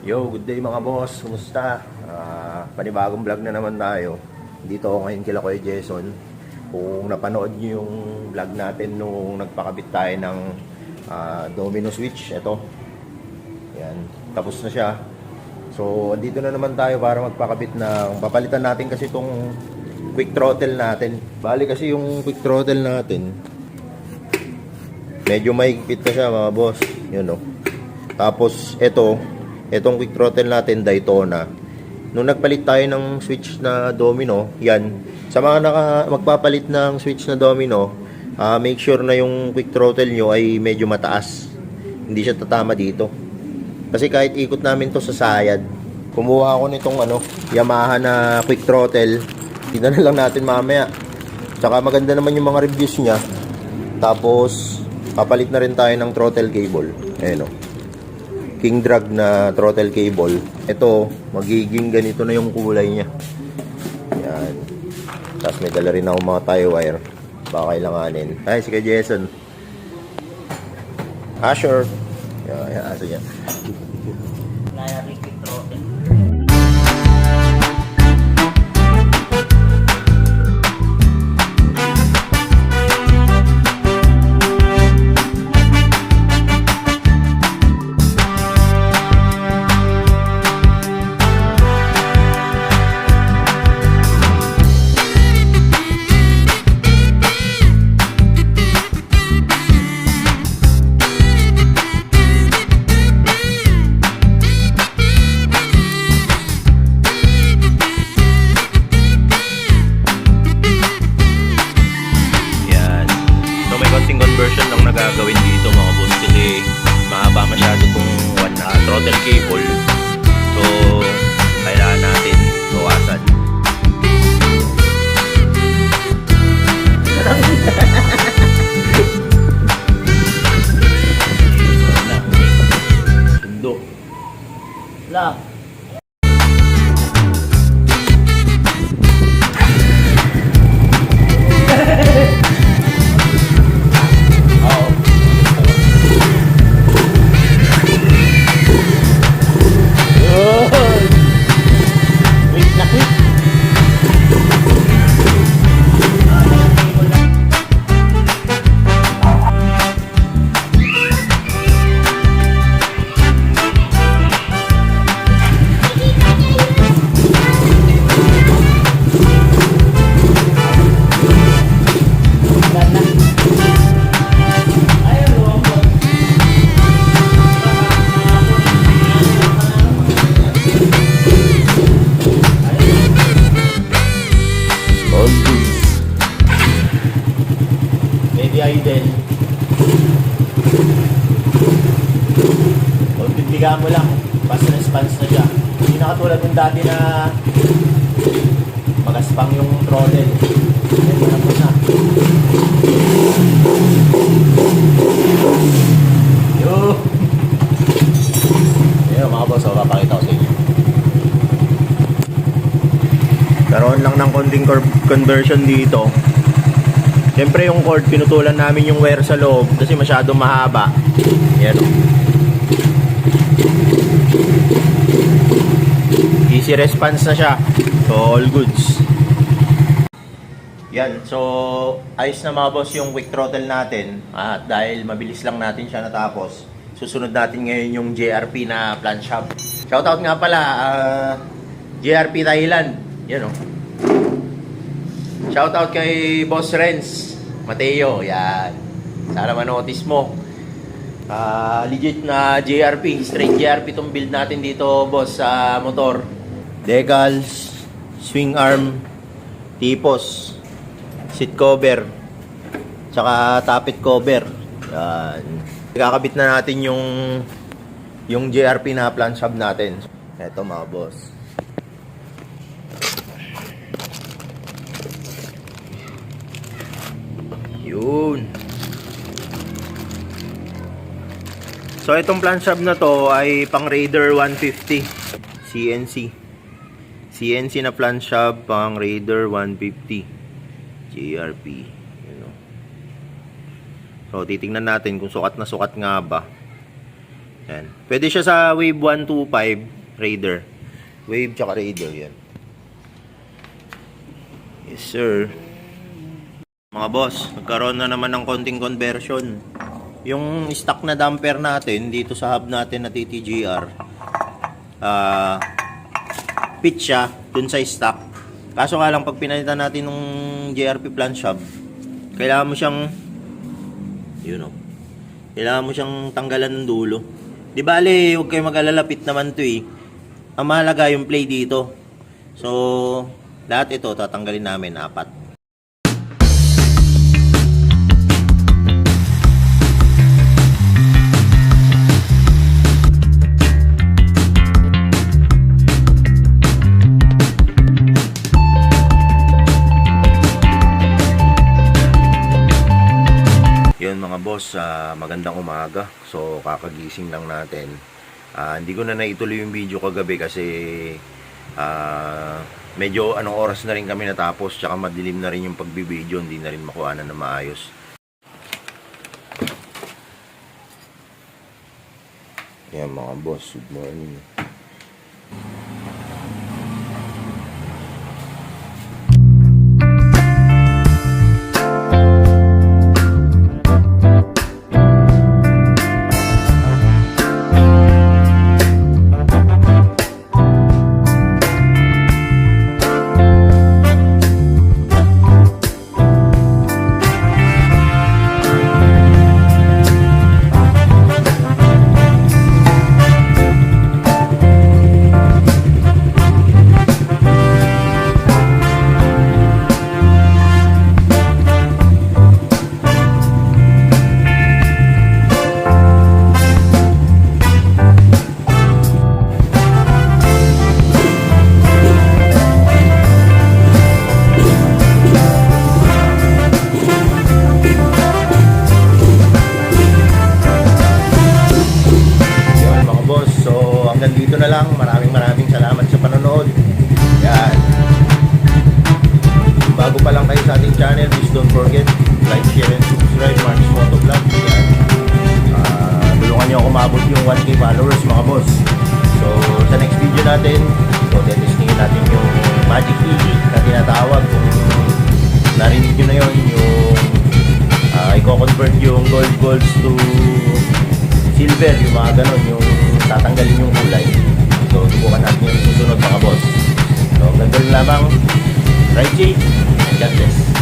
Yo, good day mga boss. Kumusta? Panibagong vlog na naman tayo. Dito ako ngayon kila Kuya Jason. Kung napanood niyo yung vlog natin nung nagpakabit tayo ng domino switch, ito. Yan, tapos na siya. So, dito na naman tayo para magpakabit ng papalitan natin kasi itong quick throttle natin. Bali kasi yung quick throttle natin, medyo mahigpit na siya mga boss. Yun o. Tapos, itong quick throttle natin, Daytona. Nung nagpalit tayo ng switch na domino, yan. Sa mga magpapalit ng switch na domino, make sure na yung quick throttle nyo ay medyo mataas. Hindi siya tatama dito. Kasi kahit ikot namin to sa sayad, kumuha ako nitong Yamaha na quick throttle. Tignan na lang natin mamaya. Tsaka maganda naman yung mga reviews niya. Tapos, papalit na rin tayo ng throttle cable. Ayan o. King drag na throttle cable. Ito, magiging ganito na yung kulay niya. Yan. Tapos may dala rin ako mga tie wire. Baka kailanganin. Ay, sige Jason. Sure. Yan, aso niya. Quick throttle. Conversion lang nagagawin dito mga boss kasi mahaba masyado kung throttle cable, so kailangan natin bawasan. Sundo Lang. Idle. O, bibigyan mo lang. Basta response na siya. Hindi na katulad ng dati na magaspang yung throttle. Ito na po na. Yo! Ayan mga boss, papakita ko sa inyo. Karoon lang ng konting conversion dito. Siyempre yung cord, pinutulan namin yung wire sa loob kasi masyadong mahaba. Yan. Easy response na siya. So all goods. Yan. So ayos na mga boss yung quick throttle natin. At dahil mabilis lang natin siya natapos, susunod natin ngayon yung JRP na plant shop. Shoutout nga pala, JRP Thailand. Yan o. Shoutout kay Boss Renz Mateo, yan. Sana manotice mo. Legit na JRP, straight JRP itong build natin dito, boss, sa motor. Decals, swing arm, tipos, seat cover, tsaka tappet cover. Yan. Kakabit na natin yung JRP na plant shop natin. Ito mga boss. Yun. So itong plant shop na to ay pang Raider 150 CNC. CNC na plant shop pang Raider 150 JRP. You know. So titingnan natin kung sukat na sukat nga ba. Yan. Pwede siya sa Wave 125. Raider. Wave tsaka Raider yan. Yes sir. Mga boss, nagkaroon na naman ng konting conversion. Yung stock na damper natin dito sa hub natin na TTGR, pitch siya dun sa stock. Kaso nga lang pag pinalitan natin ng JRP flange hub, kailangan mo siyang kailangan mo siyang tanggalan ng dulo. Di bale, huwag kayo mag-alalapit naman to eh. Ang mahalaga yung play dito. So, lahat ito tatanggalin namin 4. Yun mga boss, magandang umaga. So kakagising lang natin. Hindi ko na naituloy yung video kagabi kasi medyo anong oras na rin kami natapos, tsaka madilim na rin yung pagbibideo, hindi na rin makuhanan na maayos. Yan mga boss, good morning. Dito na lang, maraming salamat sa panonood. Yan. Kung bago pa lang kayo sa ating channel, please don't forget like, share, and subscribe. Mark's Motovlog. Yan. Tulungan nyo ako umabot yung 1K followers mga boss. So sa next video natin, so testingin natin yung Magic EV na tinatawag. Kung narinig nyo na yun, yung i-convert yung golds to silver, yung mga ganon, yung tatanggalin yung kulay. So, subukan natin yung susunod mga boss. So, ganun lamang. Right, G? God bless.